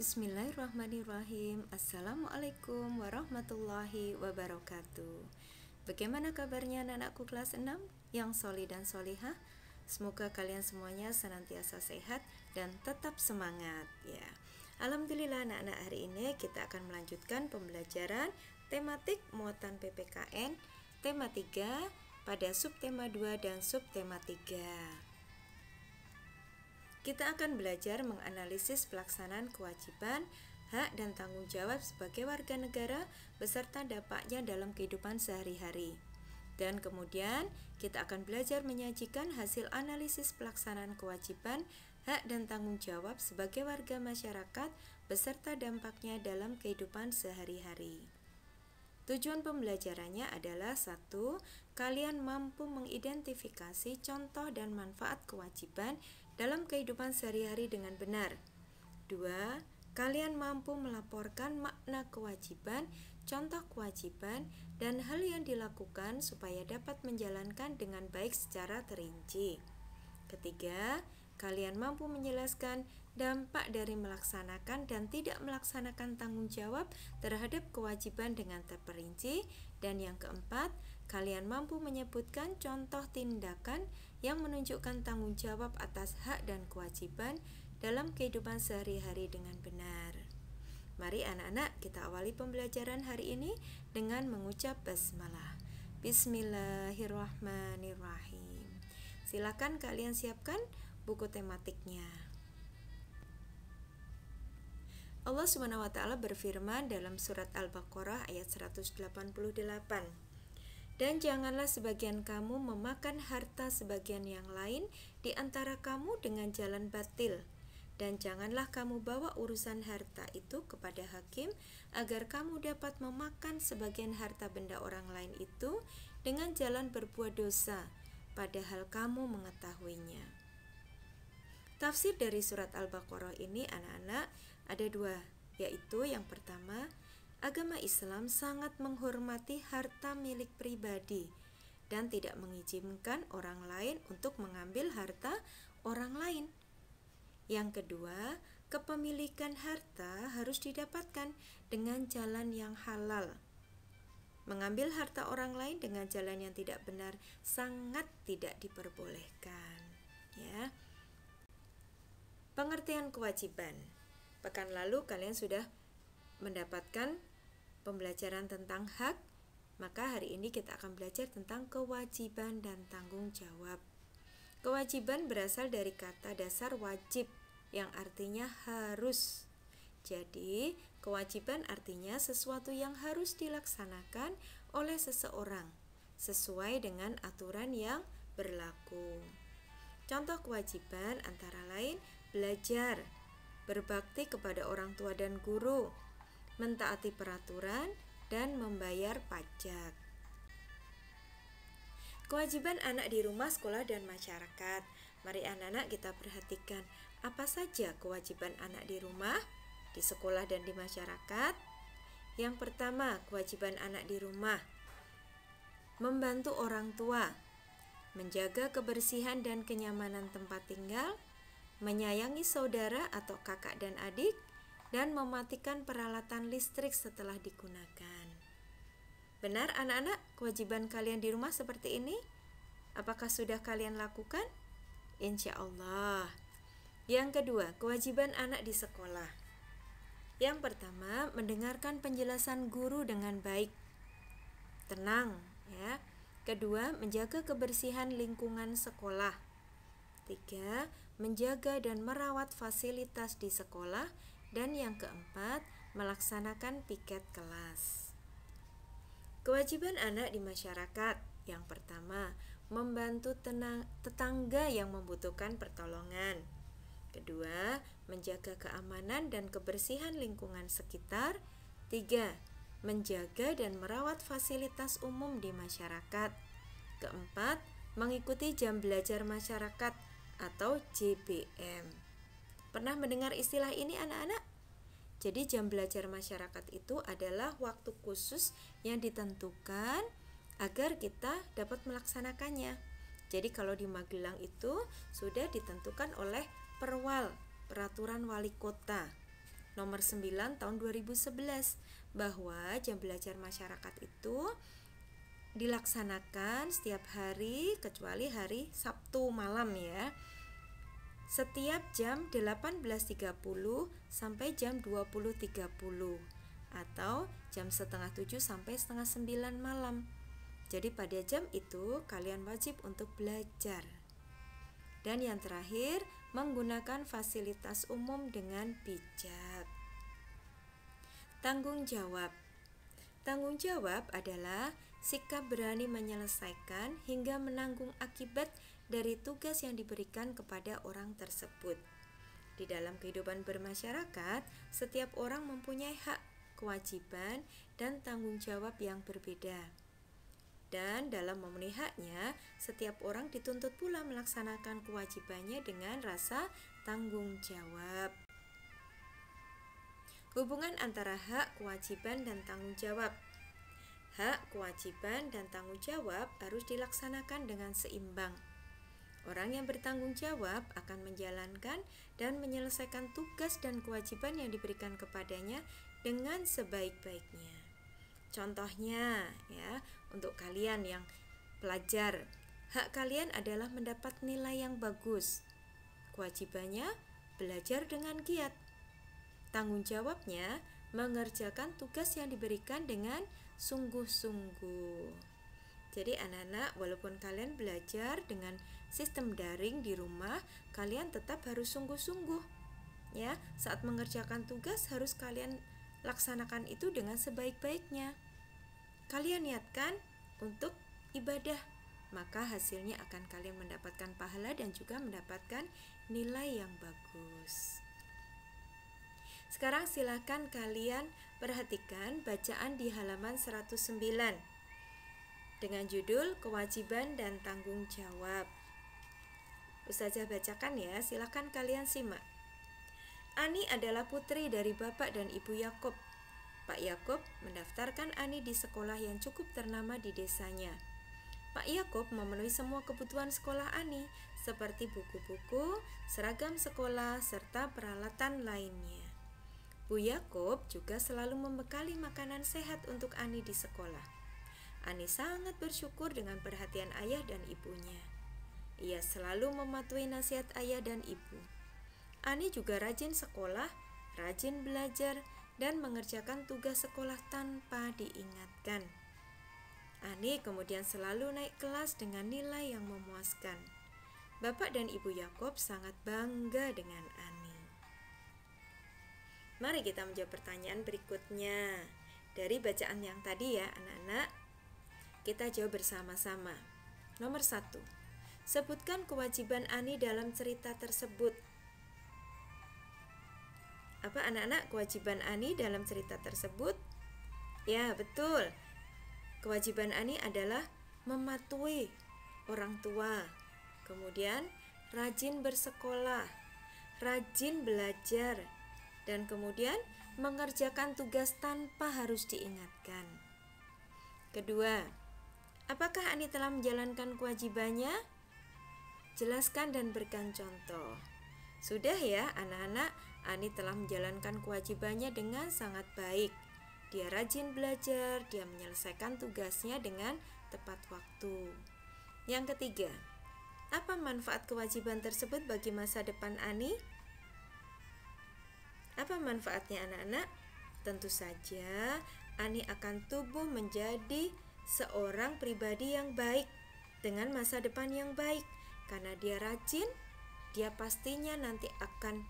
Bismillahirrahmanirrahim. Assalamualaikum warahmatullahi wabarakatuh. Bagaimana kabarnya anak-anakku kelas 6 yang solih dan solihah? Semoga kalian semuanya senantiasa sehat dan tetap semangat ya. Alhamdulillah anak-anak, hari ini kita akan melanjutkan pembelajaran tematik muatan PPKN tema 3 pada subtema 2 dan subtema 3. Kita akan belajar menganalisis pelaksanaan kewajiban, hak dan tanggung jawab sebagai warga negara beserta dampaknya dalam kehidupan sehari-hari. Dan kemudian kita akan belajar menyajikan hasil analisis pelaksanaan kewajiban, hak dan tanggung jawab sebagai warga masyarakat beserta dampaknya dalam kehidupan sehari-hari. Tujuan pembelajarannya adalah 1. Kalian mampu mengidentifikasi contoh dan manfaat kewajiban dalam kehidupan sehari-hari dengan benar. 2. Kalian mampu melaporkan makna kewajiban, contoh kewajiban, dan hal yang dilakukan supaya dapat menjalankan dengan baik secara terinci. 3. Kalian mampu menjelaskan dampak dari melaksanakan dan tidak melaksanakan tanggung jawab terhadap kewajiban dengan terperinci. Dan yang 4, kalian mampu menyebutkan contoh tindakan yang menunjukkan tanggung jawab atas hak dan kewajiban dalam kehidupan sehari-hari dengan benar. Mari anak-anak kita awali pembelajaran hari ini dengan mengucap basmalah. Bismillahirrahmanirrahim. Silakan kalian siapkan buku tematiknya. Allah Subhanahu wa taala berfirman dalam surat Al-Baqarah ayat 188. Dan janganlah sebagian kamu memakan harta sebagian yang lain di antara kamu dengan jalan batil. Dan janganlah kamu bawa urusan harta itu kepada hakim agar kamu dapat memakan sebagian harta benda orang lain itu dengan jalan berbuat dosa, padahal kamu mengetahuinya. Tafsir dari surat Al-Baqarah ini anak-anak ada 2, yaitu yang pertama, agama Islam sangat menghormati harta milik pribadi dan tidak mengizinkan orang lain untuk mengambil harta orang lain. Yang kedua, kepemilikan harta harus didapatkan dengan jalan yang halal. Mengambil harta orang lain dengan jalan yang tidak benar sangat tidak diperbolehkan, ya. Pengertian kewajiban. Pekan lalu kalian sudah mendapatkan pembelajaran tentang hak, maka hari ini kita akan belajar tentang kewajiban dan tanggung jawab. Kewajiban berasal dari kata dasar wajib yang artinya harus. Jadi, kewajiban artinya sesuatu yang harus dilaksanakan oleh seseorang sesuai dengan aturan yang berlaku. Contoh kewajiban antara lain belajar, berbakti kepada orang tua dan guru, mentaati peraturan, dan membayar pajak. Kewajiban anak di rumah, sekolah, dan masyarakat. Mari anak-anak kita perhatikan apa saja kewajiban anak di rumah, di sekolah, dan di masyarakat. Yang pertama, kewajiban anak di rumah membantu orang tua, menjaga kebersihan dan kenyamanan tempat tinggal, menyayangi saudara atau kakak dan adik, dan mematikan peralatan listrik setelah digunakan. Benar anak-anak, kewajiban kalian di rumah seperti ini? Apakah sudah kalian lakukan? Insya Allah. Yang kedua, kewajiban anak di sekolah. Yang pertama, mendengarkan penjelasan guru dengan baik, tenang, ya. Kedua, menjaga kebersihan lingkungan sekolah. 3, menjaga dan merawat fasilitas di sekolah. Dan yang keempat, melaksanakan piket kelas. Kewajiban anak di masyarakat. Yang pertama, membantu tetangga yang membutuhkan pertolongan. Kedua, menjaga keamanan dan kebersihan lingkungan sekitar. 3, menjaga dan merawat fasilitas umum di masyarakat. Keempat, mengikuti jam belajar masyarakat atau JBM. Pernah mendengar istilah ini anak-anak? Jadi jam belajar masyarakat itu adalah waktu khusus yang ditentukan agar kita dapat melaksanakannya. Jadi kalau di Magelang itu sudah ditentukan oleh Perwal, Peraturan Wali Kota. nomor 9 tahun 2011 bahwa jam belajar masyarakat itu dilaksanakan setiap hari kecuali hari Sabtu malam ya. Setiap jam 18.30 sampai jam 20.30 atau jam setengah 7 sampai setengah 9 malam. Jadi pada jam itu kalian wajib untuk belajar. Dan yang terakhir, menggunakan fasilitas umum dengan bijak. Tanggung jawab. Tanggung jawab adalah sikap berani menyelesaikan hingga menanggung akibat dari tugas yang diberikan kepada orang tersebut. Di dalam kehidupan bermasyarakat, setiap orang mempunyai hak, kewajiban, dan tanggung jawab yang berbeda. Dan dalam memenuhi haknya, setiap orang dituntut pula melaksanakan kewajibannya dengan rasa tanggung jawab. Hubungan antara hak, kewajiban, dan tanggung jawab. Hak, kewajiban, dan tanggung jawab harus dilaksanakan dengan seimbang. Orang yang bertanggung jawab akan menjalankan dan menyelesaikan tugas dan kewajiban yang diberikan kepadanya dengan sebaik-baiknya. Contohnya ya, untuk kalian yang pelajar, hak kalian adalah mendapat nilai yang bagus. Kewajibannya belajar dengan giat. Tanggung jawabnya mengerjakan tugas yang diberikan dengan sungguh-sungguh. Jadi anak-anak, walaupun kalian belajar dengan sistem daring di rumah, kalian tetap harus sungguh-sungguh. Ya, saat mengerjakan tugas harus kalian laksanakan itu dengan sebaik-baiknya. Kalian niatkan untuk ibadah, maka hasilnya akan kalian mendapatkan pahala dan juga mendapatkan nilai yang bagus. Sekarang silakan kalian perhatikan bacaan di halaman 109 dengan judul kewajiban dan tanggung jawab. Ustazah bacakan ya, silakan kalian simak. Ani adalah putri dari Bapak dan Ibu Yakob. Pak Yakob mendaftarkan Ani di sekolah yang cukup ternama di desanya. Pak Yakob memenuhi semua kebutuhan sekolah Ani, seperti buku-buku, seragam sekolah, serta peralatan lainnya. Bu Yakob juga selalu membekali makanan sehat untuk Ani di sekolah. Ani sangat bersyukur dengan perhatian ayah dan ibunya. Ia selalu mematuhi nasihat ayah dan ibu. Ani juga rajin sekolah, rajin belajar, dan mengerjakan tugas sekolah tanpa diingatkan. Ani kemudian selalu naik kelas dengan nilai yang memuaskan. Bapak dan Ibu Yakob sangat bangga dengan Ani. Mari kita menjawab pertanyaan berikutnya. Dari bacaan yang tadi ya anak-anak, kita jawab bersama-sama. Nomor 1. Sebutkan kewajiban Ani dalam cerita tersebut. Apa anak-anak kewajiban Ani dalam cerita tersebut? Ya, betul. Kewajiban Ani adalah mematuhi orang tua. Kemudian rajin bersekolah, rajin belajar, dan kemudian mengerjakan tugas tanpa harus diingatkan. Kedua, apakah Ani telah menjalankan kewajibannya? Jelaskan dan berikan contoh. Sudah ya anak-anak, Ani telah menjalankan kewajibannya dengan sangat baik. Dia rajin belajar, dia menyelesaikan tugasnya dengan tepat waktu. Yang ketiga, apa manfaat kewajiban tersebut bagi masa depan Ani? Apa manfaatnya anak-anak? Tentu saja Ani akan tumbuh menjadi seorang pribadi yang baik dengan masa depan yang baik. Karena dia rajin, dia pastinya nanti akan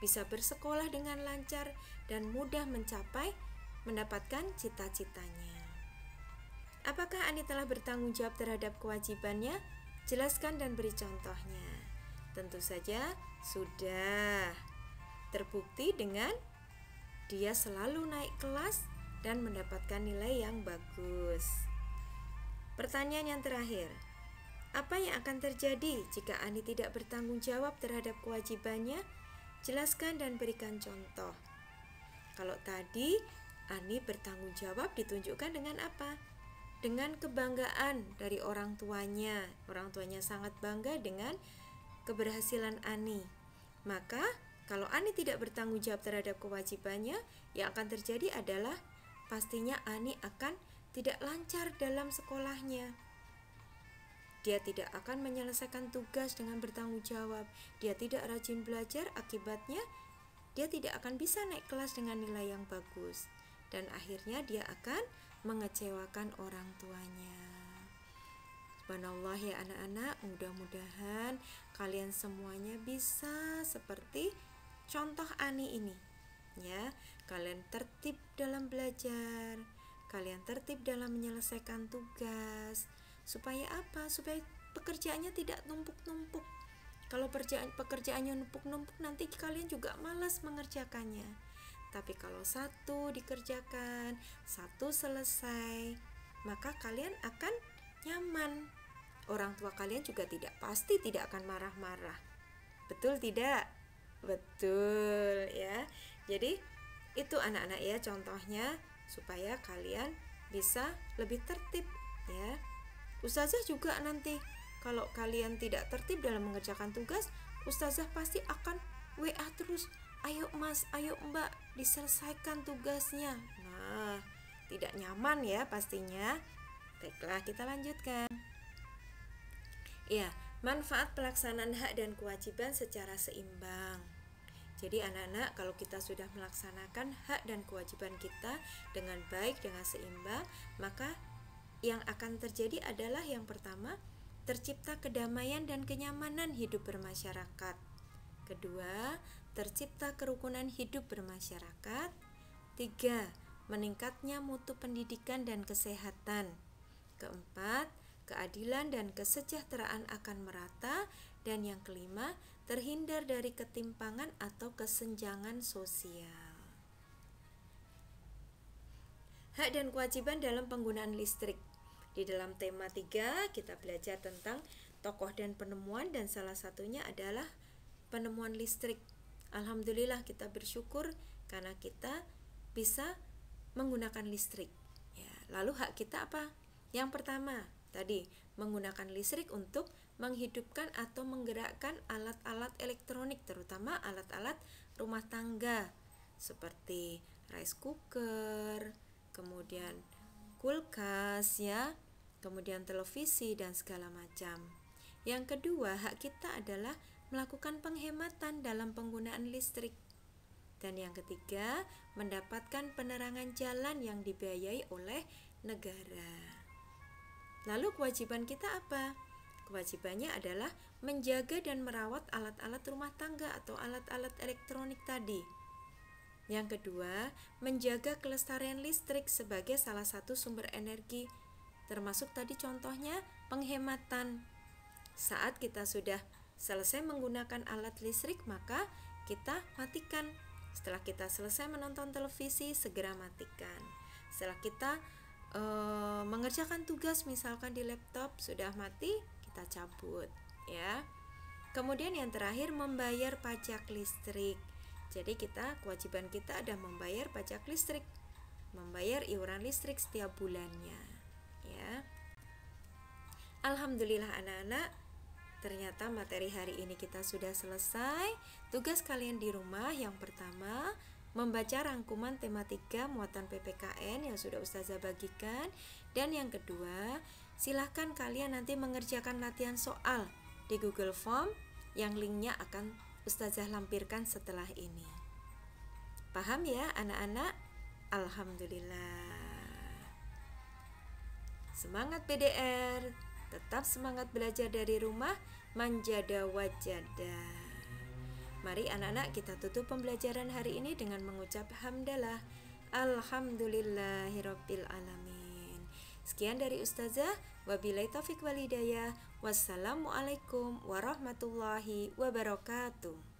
bisa bersekolah dengan lancar dan mudah mendapatkan cita-citanya. Apakah Ani telah bertanggung jawab terhadap kewajibannya? Jelaskan dan beri contohnya. Tentu saja sudah. Terbukti dengan dia selalu naik kelas dan mendapatkan nilai yang bagus. Pertanyaan yang terakhir, apa yang akan terjadi jika Ani tidak bertanggung jawab terhadap kewajibannya? Jelaskan dan berikan contoh. Kalau tadi Ani bertanggung jawab ditunjukkan dengan apa? Dengan kebanggaan dari orang tuanya. Orang tuanya sangat bangga dengan keberhasilan Ani. Maka Kalau Ani tidak bertanggung jawab terhadap kewajibannya, yang akan terjadi adalah pastinya Ani akan tidak lancar dalam sekolahnya. Dia tidak akan menyelesaikan tugas dengan bertanggung jawab. Dia tidak rajin belajar, akibatnya dia tidak akan bisa naik kelas dengan nilai yang bagus. Dan akhirnya dia akan mengecewakan orang tuanya. Subhanallah ya anak-anak, mudah-mudahan kalian semuanya bisa seperti contoh Ani ini. Ya, kalian tertib dalam belajar, kalian tertib dalam menyelesaikan tugas. Supaya apa? Supaya pekerjaannya tidak numpuk-numpuk. Kalau pekerjaannya numpuk-numpuk, nanti kalian juga malas mengerjakannya. Tapi kalau satu dikerjakan, satu selesai, maka kalian akan nyaman. Orang tua kalian juga pasti tidak akan marah-marah. Betul tidak? Betul ya. Jadi itu anak-anak ya contohnya supaya kalian bisa lebih tertib ya. Ustazah juga nanti kalau kalian tidak tertib dalam mengerjakan tugas, ustazah pasti akan WA terus, ayo mas, ayo mbak, diselesaikan tugasnya. Nah, tidak nyaman ya pastinya. Baiklah, kita lanjutkan. Ya, manfaat pelaksanaan hak dan kewajiban secara seimbang. Jadi anak-anak, kalau kita sudah melaksanakan hak dan kewajiban kita dengan baik, dengan seimbang, maka yang akan terjadi adalah yang pertama, tercipta kedamaian dan kenyamanan hidup bermasyarakat. Kedua, tercipta kerukunan hidup bermasyarakat. Tiga, meningkatnya mutu pendidikan dan kesehatan. Keempat, keadilan dan kesejahteraan akan merata. Dan yang kelima, terhindar dari ketimpangan atau kesenjangan sosial. Hak dan kewajiban dalam penggunaan listrik. Di dalam tema 3 kita belajar tentang tokoh dan penemuan, dan salah satunya adalah penemuan listrik. Alhamdulillah kita bersyukur karena kita bisa menggunakan listrik ya. Lalu hak kita apa? Yang pertama tadi, menggunakan listrik untuk menghidupkan atau menggerakkan alat-alat elektronik, terutama alat-alat rumah tangga seperti rice cooker, kemudian kulkas ya, kemudian televisi dan segala macam. Yang kedua, hak kita adalah melakukan penghematan dalam penggunaan listrik. Dan yang ketiga, mendapatkan penerangan jalan yang dibiayai oleh negara. Lalu kewajiban kita apa? Kewajibannya adalah menjaga dan merawat alat-alat rumah tangga atau alat-alat elektronik tadi. Yang kedua, menjaga kelestarian listrik sebagai salah satu sumber energi, termasuk tadi contohnya penghematan. Saat kita sudah selesai menggunakan alat listrik, maka kita matikan. Setelah kita selesai menonton televisi, segera matikan. Setelah kita mengerjakan tugas misalkan di laptop sudah mati, kita cabut ya. Kemudian yang terakhir, membayar pajak listrik. Jadi kewajiban kita ada membayar pajak listrik, membayar iuran listrik setiap bulannya ya. Alhamdulillah anak-anak, ternyata materi hari ini kita sudah selesai. Tugas kalian di rumah yang pertama, membaca rangkuman tema 3 muatan PPKN yang sudah Ustazah bagikan. Dan yang kedua, silahkan kalian nanti mengerjakan latihan soal di Google Form yang linknya akan Ustazah lampirkan setelah ini. Paham ya anak-anak? Alhamdulillah. Semangat PDR, tetap semangat belajar dari rumah, manjada wajada. Mari anak-anak kita tutup pembelajaran hari ini dengan mengucap hamdalah. Alhamdulillahirabbil alamin. Sekian dari Ustazah, wabillahi taufiq wal hidayah. Wassalamualaikum warahmatullahi wabarakatuh.